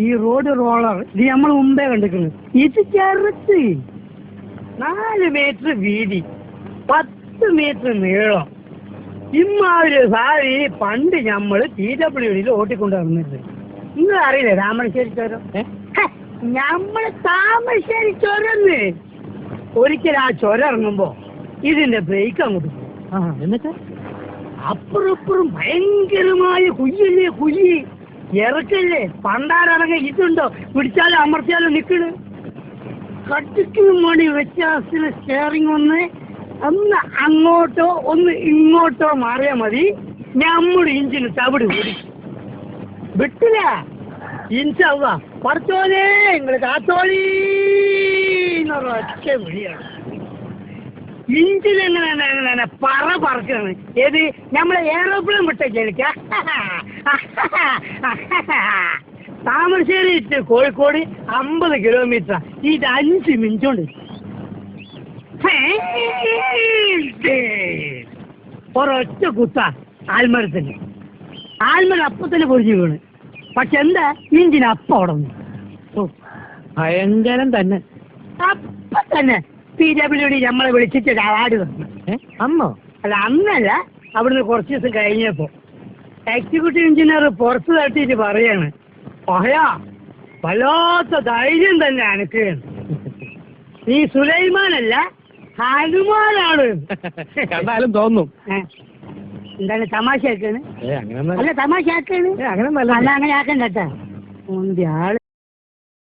ഈ road roller ഇത് നമ്മൾ മുമ്പേ കണ്ടിരിക്കുന്നത്. ഇത് ചെറുത്ത് 4 മീറ്റർ വീതി, 10 മീറ്റർ നീളം. ഇമ്മാതിരി സാരി പണ്ട് നമ്മള് PWDയിൽ ഓട്ടിക്കൊണ്ട് വന്നിരുന്നത്. നിങ്ങൾ അറിയില്ലേ താമരശ്ശേരി ചുരം? നമ്മള് താമരശ്ശേരി ചുരന്ന് ഒരിക്കൽ ആ ചുരം ഇറങ്ങുമ്പോ ഇതിന്റെ ബ്രേക്ക് അങ്ങോട്ട് പോകും. എന്നിട്ട് അപ്പുറപ്പുറം ഭയങ്കരമായ കുയ്യല്ലേ, കുയ്യി ഇറക്കല്ലേ. പണ്ടാരടങ്ങ ഇതുണ്ടോ, പിടിച്ചാലും അമർത്തിയാലും നിക്കണ്. കട്ടിക്കും മണി വ്യത്യാസത്തിന് സ്റ്റിയറിംഗ് ഒന്ന് അങ്ങോട്ടോ ഒന്ന് ഇങ്ങോട്ടോ മാറിയാൽ മതി, നമ്മുടെ ഇഞ്ചിന് തവിട് കൂടി വിട്ടില്ല. ഇൻഷാള്ള പറച്ചോലേ നിങ്ങൾ കാത്തോളി എന്നൊരൊറ്റ വിളിയാണ്. ഇഞ്ചിലെങ്ങനെ പറക്കാണ്. ഏത് നമ്മളെ എയറോപ്ലെയിൻ വിട്ടേക്ക. Thamarassery to Kozhikode 50 kilometre. ഇത് 5 മിനിറ്റ് കൊണ്ട് ഒരൊറ്റ കുത്ത ആൽമരത്തിന്. ആൽമരം അപ്പത്തന്നെ പൊരിഞ്ഞു വീണ്. പക്ഷെ എന്താ ഇഞ്ചിന് അപ്പം ഉടന്നു. ഭയങ്കരം തന്നെ. അപ്പൊ തന്നെ PWD നമ്മളെ വിളിച്ചിട്ട് അവാർഡ് തന്നു. അന്നോ? അല്ല അന്നല്ല, അവിടുന്ന് കുറച്ച് ദിവസം കഴിഞ്ഞപ്പോ എക്സിക്യൂട്ടീവ് എഞ്ചിനീയർ പുറത്ത് തട്ടിയിട്ട് പറയാണ്, പഹയാ വല്ലാത്ത ധൈര്യം തന്നെ അനക്ക്. നീ സുലൈമാനല്ല ഹനുമാനാണ്. കണ്ടാലും തോന്നും. എന്താണ് തമാശ ആക്കാണ്? അല്ല തമാശ ആക്കാണ്. അല്ല അങ്ങനെ ആക്കണ്ട. ആള്